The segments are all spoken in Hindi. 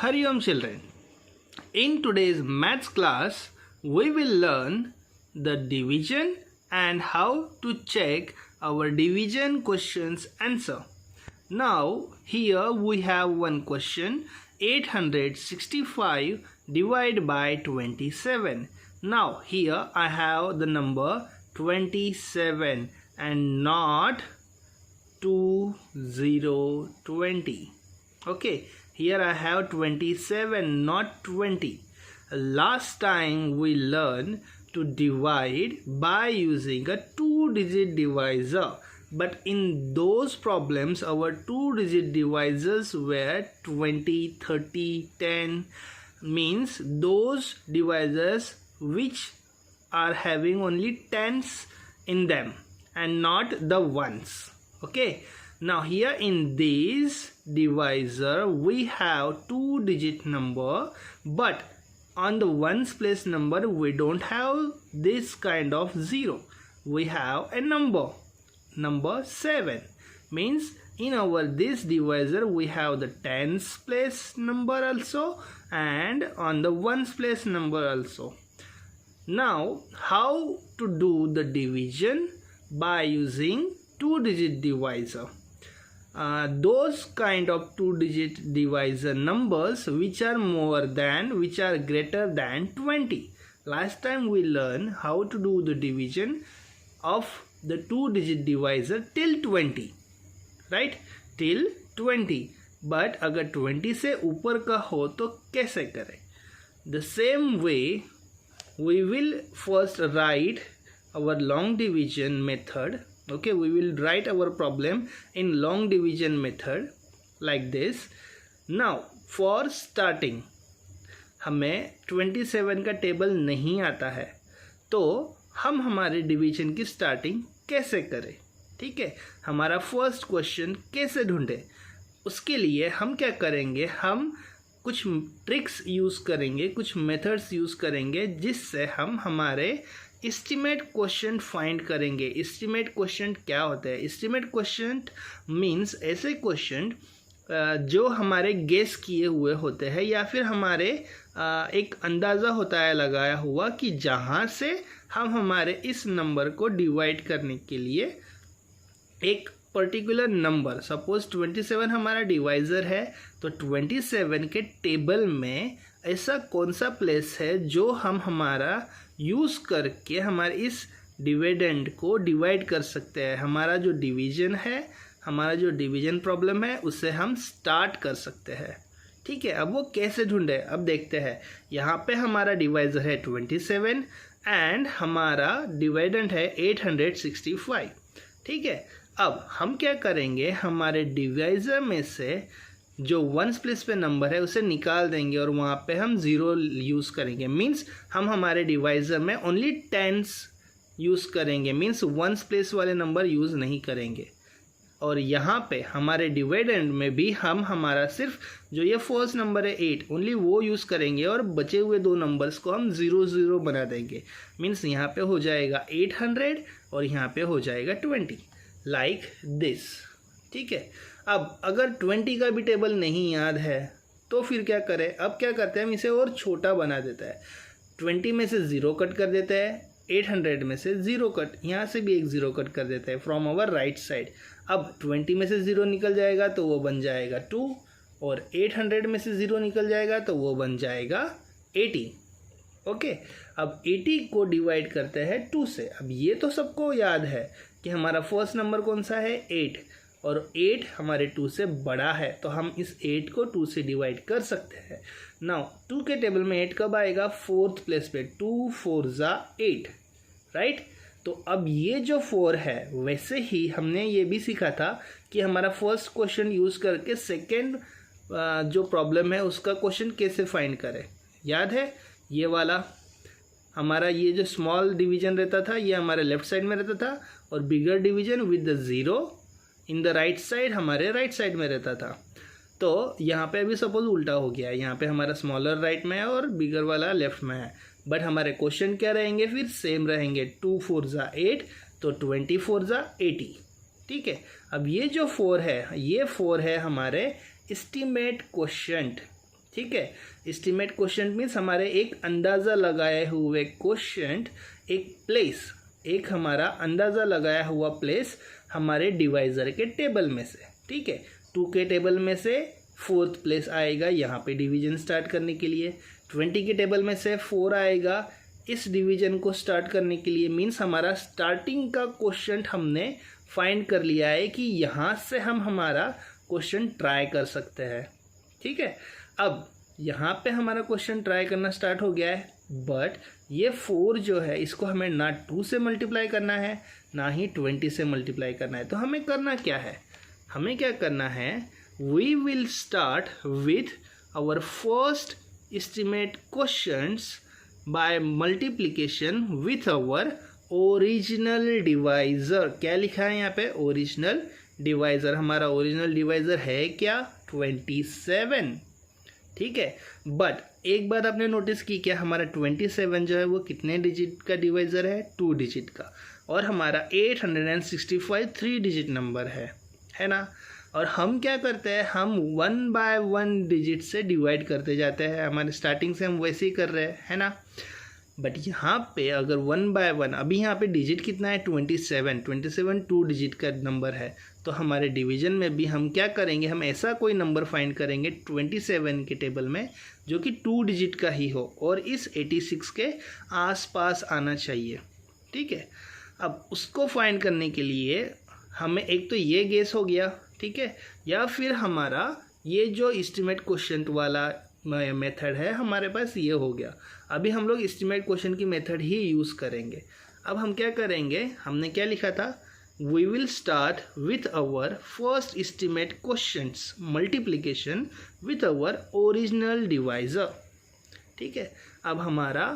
Hari Om children. In today's maths class, we will learn the division and how to check our division questions answer. Now here we have one question, 865 divided by 27. Now here I have the number 27 and not 2020. Okay, here I have 27, not 20. Last time we learned to divide by using a two-digit divisor, but in those problems our two-digit divisors were 20, 30, 10, means those divisors which are having only tens in them and not the ones. Okay, now here in this divisor we have two-digit number, but on the ones place number we don't have this kind of zero. We have a number 7, means in our this divisor we have the tens place number also and on the ones place number also. Now how to do the division by using two-digit divisor? Those kind of two-digit divisor numbers which are greater than 20. Last time we learned how to do the division of the two-digit divisor till 20, right? Till 20. But अगर 20 से ऊपर का हो तो कैसे करें? The same way we will first write our long division method. Okay, we will write our problem in long division method like this. Now for starting, हमें 27 का टेबल नहीं आता है, तो हम हमारे डिवीजन की स्टार्टिंग कैसे करें? ठीक है, हमारा फर्स्ट क्वेश्चन कैसे ढूंढे? उसके लिए हम क्या करेंगे, हम कुछ ट्रिक्स यूज़ करेंगे, कुछ मेथड्स यूज़ करेंगे जिससे हम हमारे एस्टिमेट क्वेश्चन फाइंड करेंगे. एस्टिमेट क्वेश्चन क्या होता है? एस्टिमेट क्वेश्चन मीन्स ऐसे क्वेश्चन जो हमारे गेस किए हुए होते हैं या फिर हमारे एक अंदाज़ा होता है लगाया हुआ कि जहाँ से हम हमारे इस नंबर को डिवाइड करने के लिए एक पर्टिकुलर नंबर, सपोज 27 हमारा डिवाइज़र है, तो 27 के टेबल में ऐसा कौन सा प्लेस है जो हम हमारा यूज़ करके हमारे इस डिविडेंड को डिवाइड कर सकते हैं. हमारा जो डिवीजन है, हमारा जो डिवीजन प्रॉब्लम है, उसे हम स्टार्ट कर सकते हैं. ठीक है, अब वो कैसे ढूंढे अब देखते हैं. यहाँ पे हमारा डिवाइज़र है 27 एंड हमारा डिविडेंड है 865. ठीक है, अब हम क्या करेंगे, हमारे डिवाइज़र में से जो वंस प्लेस पे नंबर है उसे निकाल देंगे और वहाँ पे हम ज़ीरो यूज़ करेंगे. मीन्स हम हमारे डिवाइज़र में ओनली टेंस यूज़ करेंगे, मीन्स वंस प्लेस वाले नंबर यूज़ नहीं करेंगे. और यहाँ पे हमारे डिविडेंड में भी हम हमारा सिर्फ जो ये फर्स्ट नंबर है 8 ओनली वो यूज़ करेंगे और बचे हुए दो नंबर्स को हम 0 बना देंगे. मीन्स यहाँ पे हो जाएगा 800 और यहाँ पे हो जाएगा 20, लाइक दिस. ठीक है, अब अगर 20 का भी टेबल नहीं याद है तो फिर क्या करें? अब क्या करते हैं, हम इसे और छोटा बना देता है. 20 में से 0 कट कर देते हैं, 800 में से 0 कट, यहाँ से भी एक 0 कट कर देते हैं फ्रॉम आवर राइट साइड. अब 20 में से 0 निकल जाएगा तो वो बन जाएगा 2 और 800 में से 0 निकल जाएगा तो वो बन जाएगा 80. ओके, अब 80 को डिवाइड करते हैं 2 से. अब ये तो सबको याद है कि हमारा फर्स्ट नंबर कौन सा है 8 और 8 हमारे 2 से बड़ा है, तो हम इस 8 को 2 से डिवाइड कर सकते हैं. नाउ 2 के टेबल में 8 कब आएगा? फोर्थ प्लेस पे. 2 4 जा 8, राइट. तो अब ये जो 4 है, वैसे ही हमने ये भी सीखा था कि हमारा फर्स्ट क्वेश्चन यूज़ करके सेकेंड जो प्रॉब्लम है उसका क्वेश्चन कैसे फाइंड करें. याद है ये वाला? हमारा ये जो स्मॉल डिवीजन रहता था ये हमारे लेफ्ट साइड में रहता था और bigger division with the zero in the right side हमारे राइट साइड में रहता था. तो यहाँ पे अभी सपोज उल्टा हो गया, यहाँ पे हमारा स्मॉलर राइट में है और बिगर वाला लेफ्ट में है. बट हमारे क्वेश्चन क्या रहेंगे? फिर सेम रहेंगे. 2 4 जा 8 तो 24 जा 80. ठीक है, अब ये जो 4 है, ये 4 है हमारे एस्टीमेट क्वोशंट. ठीक है, एस्टिमेट क्वोशिएंट मीन्स हमारे एक अंदाज़ा लगाए हुए क्वोशिएंट, एक प्लेस, एक हमारा अंदाज़ा लगाया हुआ प्लेस हमारे डिवाइज़र के टेबल में से, ठीक है। 2 के टेबल में से 4th प्लेस आएगा यहाँ पे डिवीजन स्टार्ट करने के लिए, 20 के टेबल में से 4 आएगा इस डिवीजन को स्टार्ट करने के लिए। मीन्स हमारा स्टार्टिंग का क्वोशिएंट हमने फाइंड कर लिया है कि यहाँ से हम हमारा क्वेश्चन ट्राई कर सकते हैं, ठीक है। अब यहाँ पे हमारा क्वेश्चन ट्राई करना स्टार्ट हो गया है, बट ये 4 जो है इसको हमें ना 2 से मल्टीप्लाई करना है ना ही 20 से मल्टीप्लाई करना है। तो हमें करना क्या है, हमें क्या करना है, we will start with our first estimate questions by multiplication with our original divisor. क्या लिखा है यहाँ पे, ओरिजिनल डिवाइज़र। हमारा ओरिजिनल डिवाइज़र है क्या, 27, ठीक है। बट एक बात आपने नोटिस की क्या, हमारा 27 जो है वो कितने डिजिट का डिवाइज़र है, 2 डिजिट का, और हमारा 865 3 डिजिट नंबर है ना। और हम क्या करते हैं, हम 1 बाय 1 डिजिट से डिवाइड करते जाते हैं, हमारे स्टार्टिंग से हम वैसे ही कर रहे हैं, है ना। बट यहाँ पे अगर 1 बाय 1, अभी यहाँ पे डिजिट कितना है, 27 2 डिजिट का नंबर है, तो हमारे डिवीजन में भी हम क्या करेंगे, हम ऐसा कोई नंबर फाइंड करेंगे 27 के टेबल में जो कि 2 डिजिट का ही हो और इस 86 के आसपास आना चाहिए, ठीक है। अब उसको फाइंड करने के लिए हमें एक तो ये गेस हो गया, ठीक है, या फिर हमारा ये जो एस्टिमेट क्वोशिएंट वाला मेथड है हमारे पास ये हो गया। अभी हम लोग एस्टिमेट क्वोशिएंट की मेथड ही यूज़ करेंगे। अब हम क्या करेंगे, हमने क्या लिखा था, we will start with our first estimate quotients multiplication with our original divisor, ठीक है। अब हमारा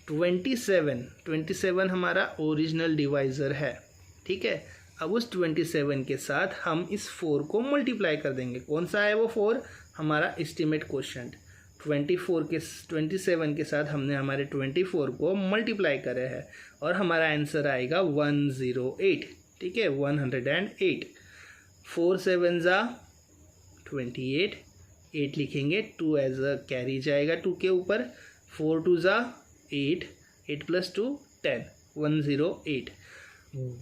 27 हमारा ओरिजिनल डिवाइज़र है, ठीक है। अब उस 27 के साथ हम इस 4 को मल्टीप्लाई कर देंगे। कौन सा है वो 4, हमारा एस्टिमेट क्वोशिएंट। 27 के साथ हमने हमारे 24 को मल्टीप्लाई करे हैं और हमारा आंसर आएगा 108, ठीक है, 108। 4 7 ज़ा 28, 8 लिखेंगे, 2 एज अ कैरी जाएगा 2 के ऊपर, 4 2 ज़ा 8, 8 + 2 10, 108।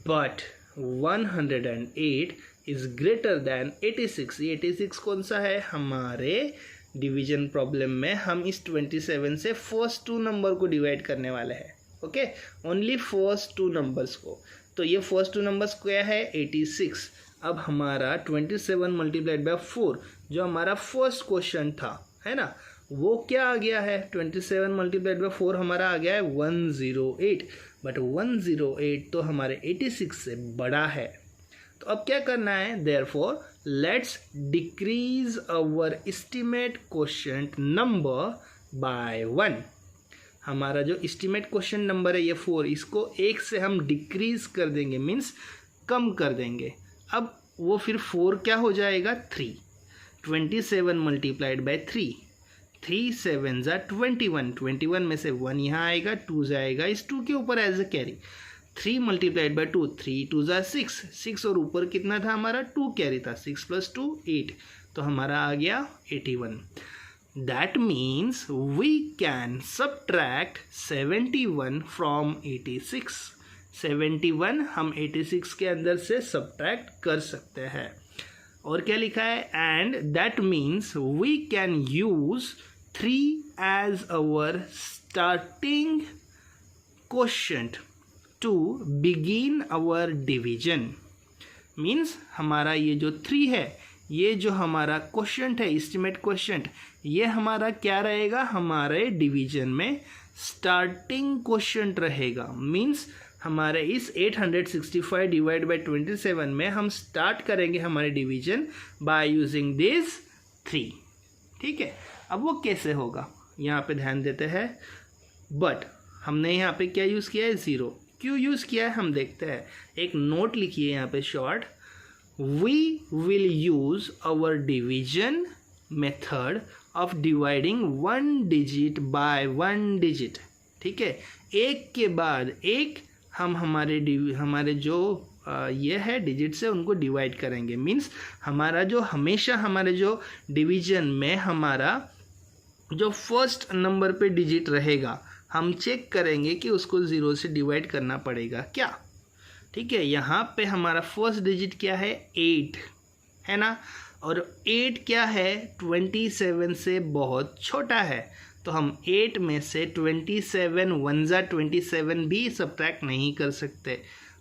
But 108 is greater than 86। 86 कौन सा है, हमारे डिवीजन प्रॉब्लम में हम इस 27 से फर्स्ट 2 नंबर को डिवाइड करने वाले हैं, ओके, ओनली फर्स्ट 2 नंबर्स को। तो ये फर्स्ट 2 नंबर्स क्या है, 86। अब हमारा 27 मल्टीप्लाइड बाय 4 जो हमारा फर्स्ट क्वेश्चन था, है ना, वो क्या आ गया है, 27 मल्टीप्लाइड बाय 4 हमारा आ गया है 108। बट 108 तो हमारे 86 से बड़ा है। तो अब क्या करना है, therefore let's decrease our estimate quotient number by 1। हमारा जो एस्टिमेट क्वोशिएंट नंबर है ये 4, इसको 1 से हम डिक्रीज कर देंगे, मीन्स कम कर देंगे। अब वो फिर 4 क्या हो जाएगा, 3। 27 मल्टीप्लाइड बाय 3, 3 7 ज़ा 21, 21 में से 1 यहाँ आएगा, 2 जाएगा इस 2 के ऊपर as a carry. 3 multiplied by 2, 3 2 ज़ा 6, 6 और ऊपर कितना था हमारा, 2 कैरी था, 6 + 2 8, तो हमारा आ गया 81। That means we can subtract 71 from 86। 71 हम 86 के अंदर से सबट्रैक्ट कर सकते हैं। और क्या लिखा है, and that means we can use 3 as our starting quotient to begin our division. Means हमारा ये जो 3 है, ये जो हमारा क्वोशिएंट है, एस्टिमेट क्वोशिएंट, ये हमारा क्या रहेगा, हमारे डिवीजन में स्टार्टिंग क्वोशिएंट रहेगा। मीन्स हमारे इस 865 डिवाइड बाय 27 में हम स्टार्ट करेंगे हमारे डिवीजन बाय यूजिंग दिस 3, ठीक है। अब वो कैसे होगा, यहाँ पे ध्यान देते हैं। बट हमने यहाँ पे क्या यूज़ किया है, 0। क्यों यूज़ किया है हम देखते हैं। एक नोट लिखिए यहाँ पे short, we will use our division method of dividing 1 digit by 1 digit, ठीक है। एक के बाद एक हम हमारे जो ये है डिजिट से उनको डिवाइड करेंगे। मीन्स हमारा जो हमेशा हमारे जो डिवीजन में हमारा जो फर्स्ट नंबर पे डिजिट रहेगा हम चेक करेंगे कि उसको 0 से डिवाइड करना पड़ेगा क्या। ठीक है, यहाँ पे हमारा फर्स्ट डिजिट क्या है 8 है ना, और 8 क्या है 27 से बहुत छोटा है, तो हम 8 में से 27 1 जा 27 भी सब्ट्रैक्ट नहीं कर सकते,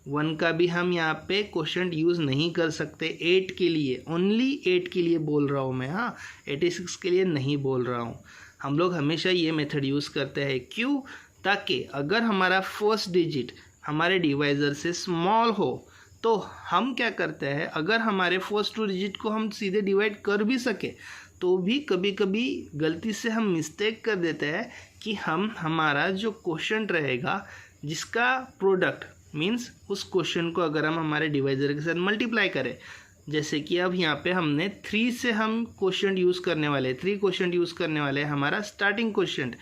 1 का भी हम यहाँ पे क्वोशंट यूज़ नहीं कर सकते। 8 के लिए, ओनली 8 के लिए बोल रहा हूँ मैं, हाँ 86 के लिए नहीं बोल रहा हूँ। हम लोग हमेशा ये मेथड यूज़ करते हैं, क्यों, ताकि अगर हमारा फर्स्ट डिजिट हमारे डिवाइज़र से स्मॉल हो तो हम क्या करते हैं, अगर हमारे फर्स्ट 2 डिजिट को हम सीधे डिवाइड कर भी सके तो भी कभी कभी गलती से हम मिस्टेक कर देते हैं कि हम हमारा जो क्वोशंट रहेगा जिसका प्रोडक्ट मीन्स उस क्वेश्चन को अगर हम हमारे डिवाइज़र के साथ मल्टीप्लाई करें, जैसे कि अब यहाँ पे हमने 3 से हम क्वोशंट यूज़ करने वाले, 3 क्वोशंट यूज़ करने वाले हैं। हमारा starting quotient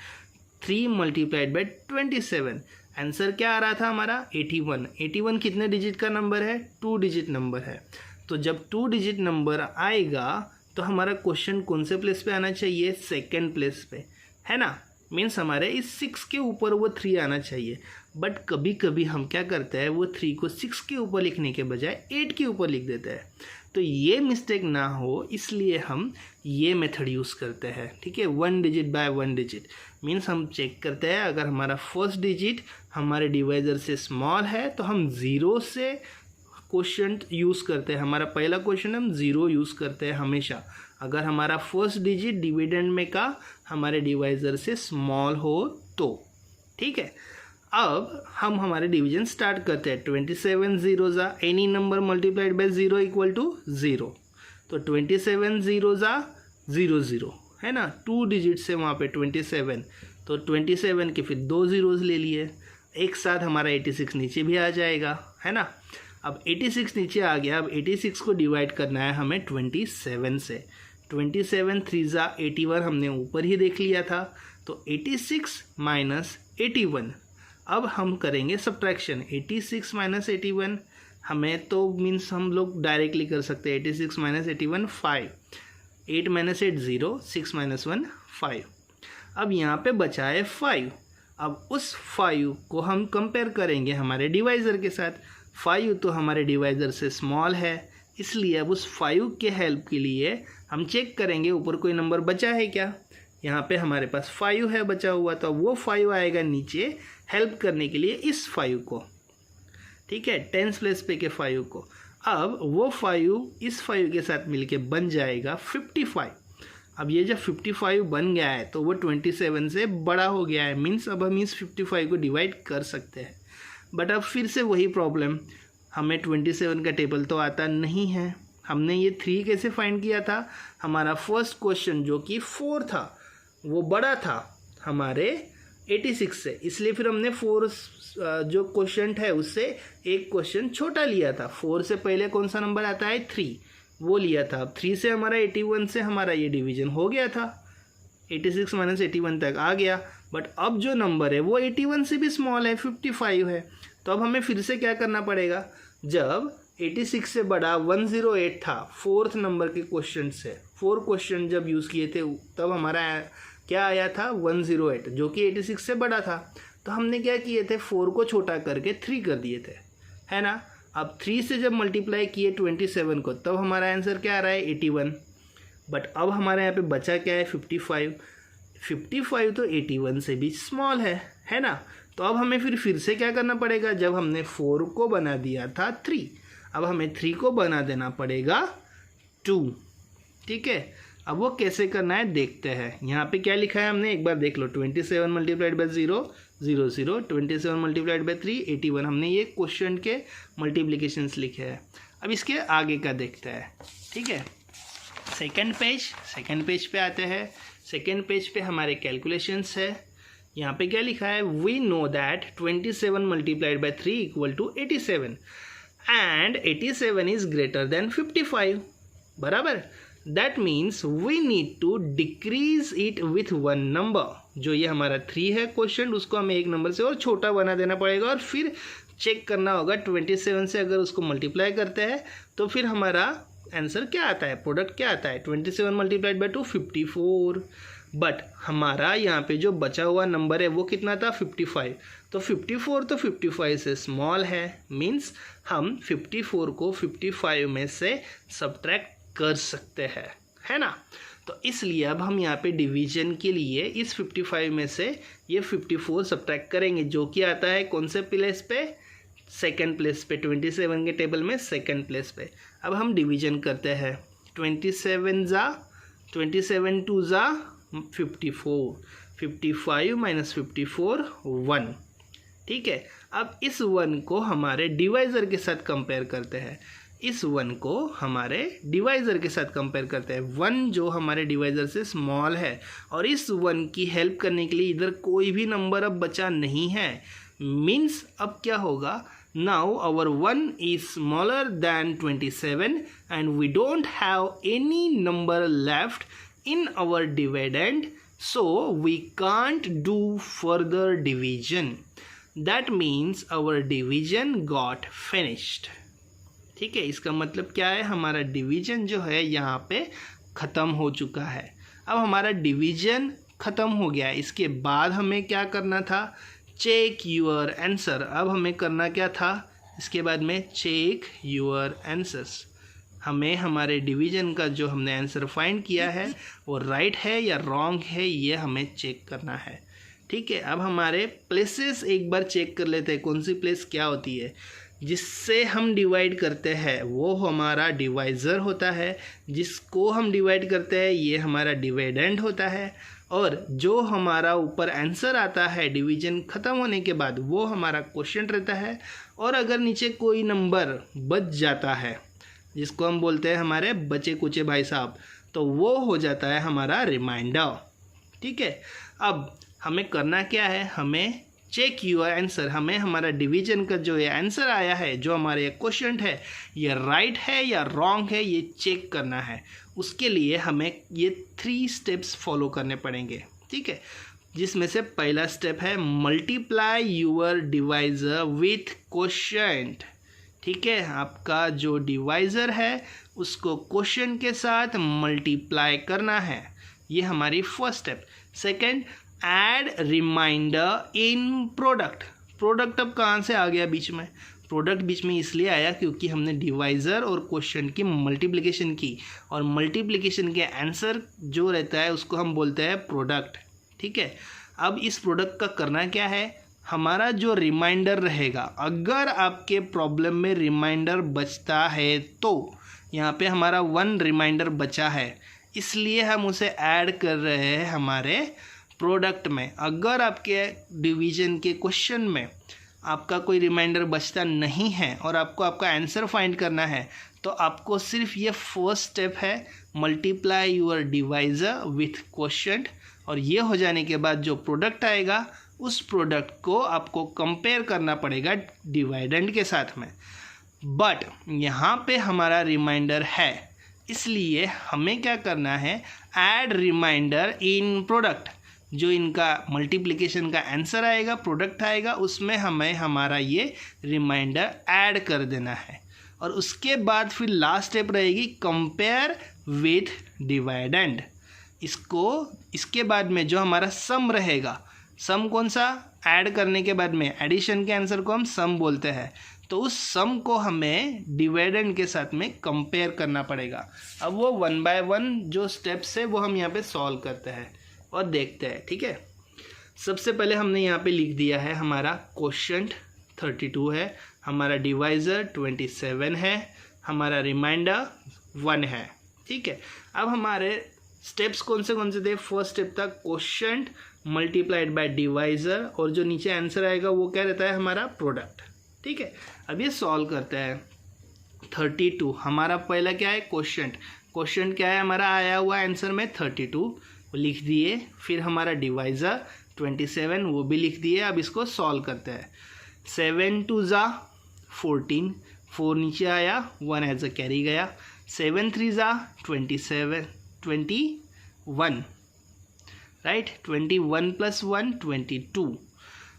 3 multiplied by 27, answer क्या आ रहा था हमारा 81। 81 कितने डिजिट का नंबर है, 2 डिजिट नंबर है। तो जब 2 डिजिट नंबर आएगा तो हमारा क्वेश्चन कौन से प्लेस पे आना चाहिए, सेकेंड प्लेस पे, है ना, मीन्स हमारे इस 6 के ऊपर वो 3 आना चाहिए। बट कभी कभी हम क्या करते हैं, वो 3 को 6 के ऊपर लिखने के बजाय 8 के ऊपर लिख देते हैं, तो ये मिस्टेक ना हो इसलिए हम ये मेथड यूज़ करते हैं। ठीक है, 1 डिजिट बाय 1 डिजिट मीन्स हम चेक करते हैं अगर हमारा फर्स्ट डिजिट हमारे डिवाइज़र से स्मॉल है तो हम 0 से क्वोशंट यूज़ करते हैं। हमारा पहला क्वेश्चन हम 0 यूज़ करते हैं हमेशा, अगर हमारा फर्स्ट डिजिट डिविडेंड में का हमारे डिवाइज़र से स्मॉल हो तो। ठीक है, अब हम हमारे डिवीजन स्टार्ट करते हैं। 27 0 जा any number multiplied by 0 equal to 0, तो 27 0 जा 0 0 है ना, 2 डिजिट से वहाँ पे 27, तो 27 के फिर 2 ज़ीरोज़ ले लिए, एक साथ हमारा 86 नीचे भी आ जाएगा, है ना। अब 86 नीचे आ गया, अब 86 को डिवाइड करना है हमें 27 से। 27 3 जा 81 हमने ऊपर ही देख लिया था, तो 86 माइनस 81। अब हम करेंगे सब्ट्रैक्शन, 86 माइनस 81 हमें तो मीन्स हम लोग डायरेक्टली कर सकते हैं। 86 माइनस 81 5, 8 माइनस 8 0, 6 माइनस 1 5। अब यहाँ पे बचा है 5। अब उस 5 को हम कंपेयर करेंगे हमारे डिवाइज़र के साथ। 5 तो हमारे डिवाइज़र से स्मॉल है, इसलिए अब उस 5 के हेल्प के लिए हम चेक करेंगे ऊपर कोई नंबर बचा है क्या। यहाँ पे हमारे पास 5 है बचा हुआ, तो वो 5 आएगा नीचे हेल्प करने के लिए इस 5 को। ठीक है, 10th प्लेस पे के 5 को। अब वो 5 इस 5 के साथ मिलके बन जाएगा 55। अब ये जब 55 बन गया है तो वो 27 से बड़ा हो गया है, मीन्स अब हम इस 55 को डिवाइड कर सकते हैं। बट अब फिर से वही प्रॉब्लम, हमें 27 का टेबल तो आता नहीं है। हमने ये 3 कैसे फाइंड किया था, हमारा फर्स्ट क्वेश्चन जो कि 4 था वो बड़ा था हमारे 86 से, इसलिए फिर हमने 4 जो क्वेश्चन है उससे एक क्वेश्चन छोटा लिया था। 4 से पहले कौन सा नंबर आता है 3, वो लिया था। अब 3 से हमारा 81 से हमारा ये डिवीजन हो गया था, 86 माइनस 81 तक आ गया। बट अब जो नंबर है वो 81 से भी स्मॉल है, 55 है। तो अब हमें फिर से क्या करना पड़ेगा, जब 86 से बड़ा 108 था 4th नंबर के क्वेश्चन से, 4 क्वेश्चन जब यूज़ किए थे तब हमारा क्या आया था 108, जो कि 86 से बड़ा था। तो हमने क्या किए थे, 4 को छोटा करके 3 कर दिए थे, है ना। अब 3 से जब मल्टीप्लाई किए 27 को तब हमारा आंसर क्या आ रहा है 81। बट अब हमारे यहाँ पे बचा क्या है 55। 55 तो 81 से भी स्मॉल है ना। तो अब हमें फिर से क्या करना पड़ेगा, जब हमने 4 को बना दिया था 3, अब हमें 3 को बना देना पड़ेगा 2। ठीक है, अब वो कैसे करना है देखते हैं। यहाँ पे क्या लिखा है हमने एक बार देख लो, 27 मल्टीप्लाइड बाई 0 0 0, 27 मल्टीप्लाइड बाई 3 81। हमने ये क्वेश्चन के मल्टीप्लिकेशंस लिखे हैं। अब इसके आगे का देखते हैं। ठीक है, सेकंड पेज पे आते हैं। सेकंड पेज पे हमारे कैलकुलेशंस है। यहाँ पे क्या लिखा है, we know that 27 multiplied by 3 equal to 87 and 87 is greater than 55, बराबर। That means we need to decrease it with 1 number. जो ये हमारा 3 है क्वेश्चन, उसको हमें एक नंबर से और छोटा बना देना पड़ेगा, और फिर चेक करना होगा 27 से अगर उसको मल्टीप्लाई करते हैं तो फिर हमारा आंसर क्या आता है, प्रोडक्ट क्या आता है। 27 मल्टीप्लाइड बाई 2 54, बट हमारा यहाँ पे जो बचा हुआ नंबर है वो कितना था 55। तो 54 तो 55 से स्मॉल है, मीन्स हम 54 को 55 में से सब्ट्रैक्ट कर सकते हैं, है ना। तो इसलिए अब हम यहाँ पे डिवीजन के लिए इस 55 में से ये 54 सब्ट्रैक्ट करेंगे, जो कि आता है कौन से प्लेस पे, सेकंड प्लेस पे, 27 के टेबल में सेकंड प्लेस पे। अब हम डिवीजन करते हैं, 27 टू ज़ा 54, 55 माइनस 54 1, ठीक है। अब इस 1 को हमारे डिवाइज़र के साथ कंपेयर करते हैं, इस 1 को हमारे डिवाइज़र के साथ कंपेयर करते हैं। 1 जो हमारे डिवाइज़र से स्मॉल है, और इस 1 की हेल्प करने के लिए इधर कोई भी नंबर अब बचा नहीं है, मीन्स अब क्या होगा, now our 1 is smaller than 27 and we don't have any number left in our dividend, so we can't do further division. That means our division got finished. ठीक है, इसका मतलब क्या है, हमारा डिवीजन जो है यहाँ पे ख़त्म हो चुका है। अब हमारा डिवीजन ख़त्म हो गया, इसके बाद हमें क्या करना था, चेक यूर आंसर। अब हमें करना क्या था, इसके बाद में चेक यूर आंसर्स। हमें हमारे डिवीजन का जो हमने आंसर फाइंड किया है वो राइट है या रॉन्ग है, ये हमें चेक करना है, ठीक है। अब हमारे प्लेसेस एक बार चेक कर लेते हैं, कौन सी प्लेस क्या होती है। जिससे हम डिवाइड करते हैं वो हमारा डिवाइज़र होता है, जिसको हम डिवाइड करते हैं ये हमारा डिविडेंड होता है, और जो हमारा ऊपर आंसर आता है डिवीजन ख़त्म होने के बाद वो हमारा क्वेश्चन रहता है। और अगर नीचे कोई नंबर बच जाता है, जिसको हम बोलते हैं हमारे बचे कुचे भाई साहब, तो वो हो जाता है हमारा रिमाइंडर, ठीक है। अब हमें करना क्या है, हमें चेक यूर आंसर, हमें हमारा डिवीजन का जो ये आंसर आया है, जो हमारे ये क्वेश्चन है, ये राइट है या रॉन्ग है, ये चेक करना है। उसके लिए हमें ये 3 स्टेप्स फॉलो करने पड़ेंगे, ठीक है। जिसमें से पहला स्टेप है multiply your divisor with quotient, ठीक है। आपका जो डिवाइज़र है उसको क्वोशिएंट के साथ मल्टीप्लाई करना है, ये हमारी first step. Second, add remainder in product. Product अब कहाँ से आ गया बीच में, प्रोडक्ट बीच में इसलिए आया क्योंकि हमने डिवाइज़र और क्वोशिएंट की मल्टीप्लिकेशन की, और मल्टीप्लिकेशन के आंसर जो रहता है उसको हम बोलते हैं प्रोडक्ट, ठीक है। अब इस प्रोडक्ट का करना क्या है, हमारा जो रिमाइंडर रहेगा, अगर आपके प्रॉब्लम में रिमाइंडर बचता है तो यहाँ पे हमारा 1 रिमाइंडर बचा है, इसलिए हम उसे ऐड कर रहे हैं हमारे प्रोडक्ट में। अगर आपके डिवीजन के क्वेश्चन में आपका कोई रिमाइंडर बचता नहीं है और आपको आपका आंसर फाइंड करना है, तो आपको सिर्फ ये फर्स्ट स्टेप है, multiply your divisor with quotient, और ये हो जाने के बाद जो प्रोडक्ट आएगा उस प्रोडक्ट को आपको कंपेयर करना पड़ेगा डिवाइडेंड के साथ में। बट यहाँ पे हमारा रिमाइंडर है, इसलिए हमें क्या करना है, ऐड रिमाइंडर इन प्रोडक्ट। जो इनका मल्टीप्लिकेशन का आंसर आएगा, प्रोडक्ट आएगा, उसमें हमें हमारा ये रिमाइंडर ऐड कर देना है। और उसके बाद फिर लास्ट स्टेप रहेगी कंपेयर विथ डिवाइडेंड। इसके बाद में जो हमारा सम रहेगा, सम कौन सा, ऐड करने के बाद में एडिशन के आंसर को हम सम बोलते हैं, तो उस सम को हमें डिविडेंड के साथ में कंपेयर करना पड़ेगा। अब वो 1 बाय 1 जो स्टेप्स है वो हम यहाँ पे सॉल्व करते हैं और देखते हैं, ठीक है। सबसे पहले हमने यहाँ पे लिख दिया है हमारा क्वोशिएंट 32 है, हमारा डिवाइज़र 27 है, हमारा रिमाइंडर 1 है, ठीक है। अब हमारे स्टेप्स कौन से थे, फर्स्ट स्टेप था क्वोशिएंट मल्टीप्लाइड बाय डिवाइज़र, और जो नीचे आंसर आएगा वो क्या रहता है, हमारा प्रोडक्ट, ठीक है। अब ये सॉल्व करते हैं। 32 हमारा पहला क्या है, क्वोशिएंट। क्वोशिएंट क्या है, हमारा आया हुआ आंसर में 32 लिख दिए, फिर हमारा डिवाइज़र 27 वो भी लिख दिए। अब इसको सॉल्व करते हैं। 7 2 ज़ा 14, 4 नीचे आया, 1 एज अ कैरी गया। 7 3 ज़ा 21, राइट। 21 + 1 22।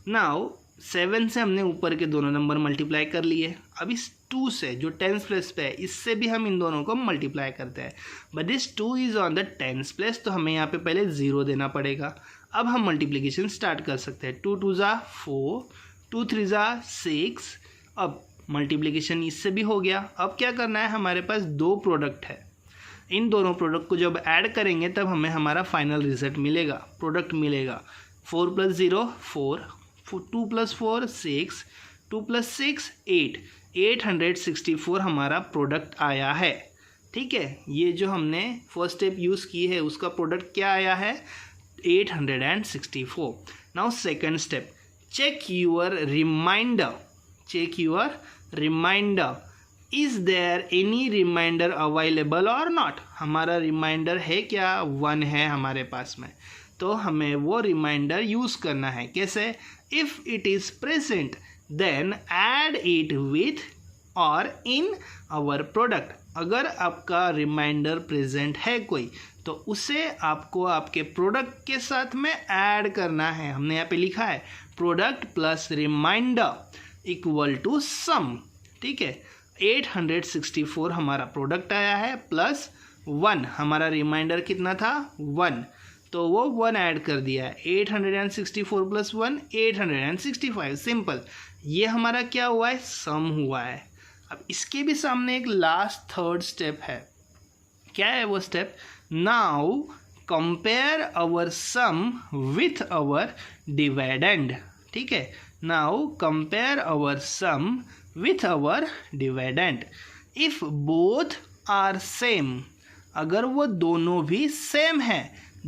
नाउ 7 से हमने ऊपर के दोनों नंबर मल्टीप्लाई कर लिए। अब इस 2 से जो टेंस प्लेस पे है इससे भी हम इन दोनों को मल्टीप्लाई करते हैं, but this 2 is on the tens place, तो हमें यहाँ पे पहले 0 देना पड़ेगा। अब हम मल्टीप्लिकेशन स्टार्ट कर सकते हैं। 2 2 ज़ा 4, 2 3 ज़ा 6। अब मल्टीप्लिकेशन इससे भी हो गया। अब क्या करना है, हमारे पास 2 प्रोडक्ट है, इन दोनों प्रोडक्ट को जब ऐड करेंगे तब हमें हमारा फाइनल रिजल्ट मिलेगा, प्रोडक्ट मिलेगा। 4 + 0 4, 2 + 4 6, 2 + 6 8, 864 हमारा प्रोडक्ट आया है। ठीक है, ये जो हमने फर्स्ट स्टेप यूज़ की है उसका प्रोडक्ट क्या आया है, 864। Now second step, check your reminder. Check your reminder, is there any reminder available or not. हमारा रिमाइंडर है क्या, 1 है हमारे पास में, तो हमें वो रिमाइंडर यूज़ करना है। कैसे, if it is present then add it with our in our product. अगर आपका रिमाइंडर प्रेजेंट है कोई तो उसे आपको आपके प्रोडक्ट के साथ में ऐड करना है। हमने यहाँ पे लिखा है product plus remainder equal to sum. ठीक है, 864 हमारा प्रोडक्ट आया है प्लस 1, हमारा रिमाइंडर कितना था 1, तो वो 1 ऐड कर दिया है। 864 + 1 865, सिंपल। ये हमारा क्या हुआ है, सम हुआ है। अब इसके भी सामने एक लास्ट थर्ड स्टेप है। क्या है वो step, now compare our sum with our dividend. ठीक है, now compare our sum with our dividend. If both are same, अगर वो दोनों भी सेम है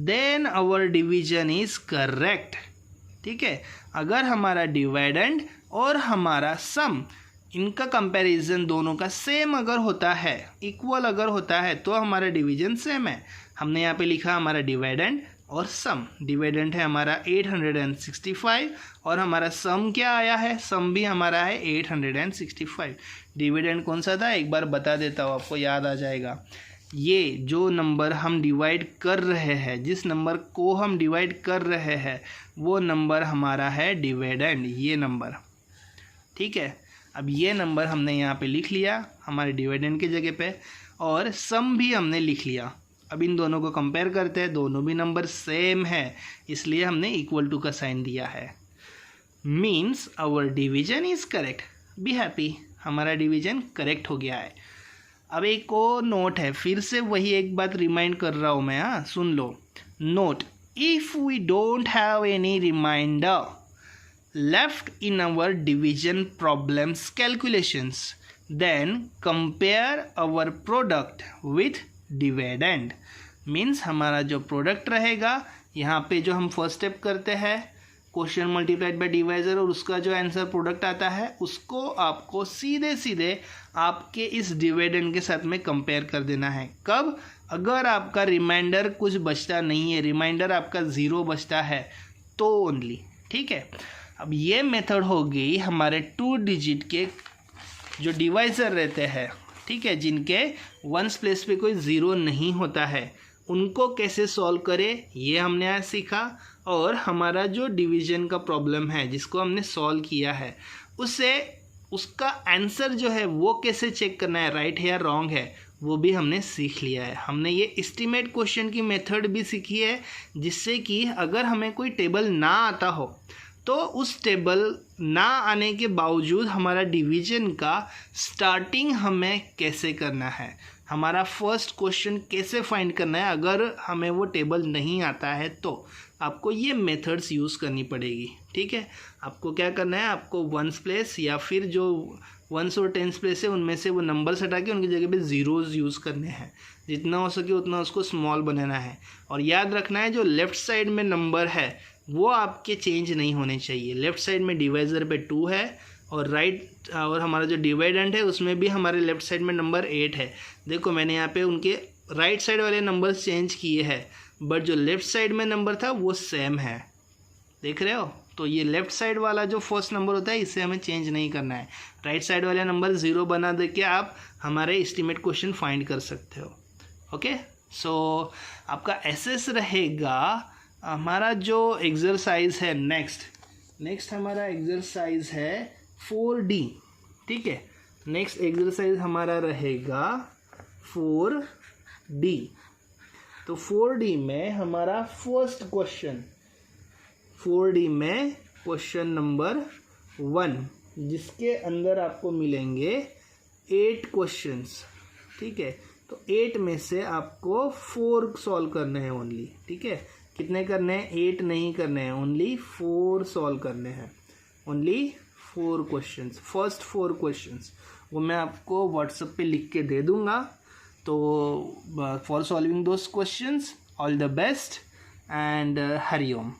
then our division is correct. ठीक है, अगर हमारा डिविडेंड और हमारा सम इनका कंपैरिजन दोनों का सेम अगर होता है, इक्वल अगर होता है, तो हमारा डिवीजन सेम है। हमने यहाँ पे लिखा हमारा डिविडेंड और सम। डिविडेंड है हमारा 865 और हमारा सम क्या आया है, सम भी हमारा है 865। डिविडेंड कौन सा था, एक बार बता देता हूँ, आपको याद आ जाएगा। ये जो नंबर हम डिवाइड कर रहे हैं, जिस नंबर को हम डिवाइड कर रहे हैं वो नंबर हमारा है डिविडेंड, ये नंबर। ठीक है, अब ये नंबर हमने यहाँ पे लिख लिया हमारे डिविडेंड की जगह पे, और सम भी हमने लिख लिया। अब इन दोनों को कंपेयर करते हैं, दोनों भी नंबर सेम है, इसलिए हमने इक्वल टू का साइन दिया है। Means our division is correct, be happy, हमारा डिवीजन करेक्ट हो गया है। अब एक और नोट है, फिर से वही एक बात रिमाइंड कर रहा हूँ मैं, हाँ सुन लो। Note, if we don't have any remainder left in our division problems calculations, then compare our product with dividend. Means हमारा जो प्रोडक्ट रहेगा, यहाँ पे जो हम फर्स्ट स्टेप करते हैं क्वेश्चन मल्टीप्लाइड बाय डिवाइजर और उसका जो आंसर प्रोडक्ट आता है उसको आपको सीधे सीधे आपके इस डिविडेंड के साथ में कंपेयर कर देना है। कब, अगर आपका रिमाइंडर कुछ बचता नहीं है, रिमाइंडर आपका 0 बचता है तो ओनली। ठीक है, अब ये मेथड हो गई हमारे 2 डिजिट के जो डिवाइजर रहते हैं, ठीक है, जिनके 1s प्लेस पे कोई 0 नहीं होता है, उनको कैसे सॉल्व करें ये हमने आज सीखा। और हमारा जो डिवीजन का प्रॉब्लम है जिसको हमने सॉल्व किया है, उससे उसका आंसर जो है वो कैसे चेक करना है, राइट है या रॉन्ग है, वो भी हमने सीख लिया है। हमने ये एस्टीमेट क्वेश्चन की मेथड भी सीखी है, जिससे कि अगर हमें कोई टेबल ना आता हो तो उस टेबल ना आने के बावजूद हमारा डिवीजन का स्टार्टिंग हमें कैसे करना है, हमारा फर्स्ट क्वेश्चन कैसे फाइंड करना है, अगर हमें वो टेबल नहीं आता है तो आपको ये मेथड्स यूज़ करनी पड़ेगी। ठीक है, आपको क्या करना है, आपको 1s प्लेस या फिर जो 1s और 10s प्लेस है उनमें से वो नंबर्स हटा के उनकी जगह पे ज़ीरोज़ यूज़ करने हैं, जितना हो सके उतना उसको स्मॉल बनाना है। और याद रखना है जो लेफ़्ट साइड में नंबर है वो आपके चेंज नहीं होने चाहिए। लेफ़्ट साइड में डिवाइज़र पे 2 है और राइट और हमारा जो डिवाइडेंड है उसमें भी हमारे लेफ़्ट साइड में नंबर 8 है। देखो मैंने यहाँ पे उनके राइट साइड वाले नंबर्स चेंज किए हैं, बट जो लेफ़्ट साइड में नंबर था वो सेम है, देख रहे हो। तो ये लेफ़्ट साइड वाला जो फर्स्ट नंबर होता है इसे हमें चेंज नहीं करना है। राइट साइड वाले नंबर 0 बना दे के आप हमारे एस्टीमेट क्वेश्चन फाइंड कर सकते हो। ओके, सो आपका एसएस रहेगा हमारा जो एक्सरसाइज है नेक्स्ट, नेक्स्ट हमारा एक्सरसाइज है 4D, ठीक है। नेक्स्ट एक्सरसाइज हमारा रहेगा 4D। तो 4D में हमारा फर्स्ट क्वेश्चन, 4D में क्वेश्चन नंबर 1, जिसके अंदर आपको मिलेंगे 8 क्वेश्चंस, ठीक है। तो 8 में से आपको 4 सॉल्व करने हैं ओनली, ठीक है। कितने करने हैं? 8 नहीं करने हैं, ओनली 4 सॉल्व करने हैं, ओनली 4 क्वेश्चंस। फर्स्ट 4 क्वेश्चंस वो मैं आपको व्हाट्सएप पे लिख के दे दूँगा। तो for solving those questions, all the best and Hariom.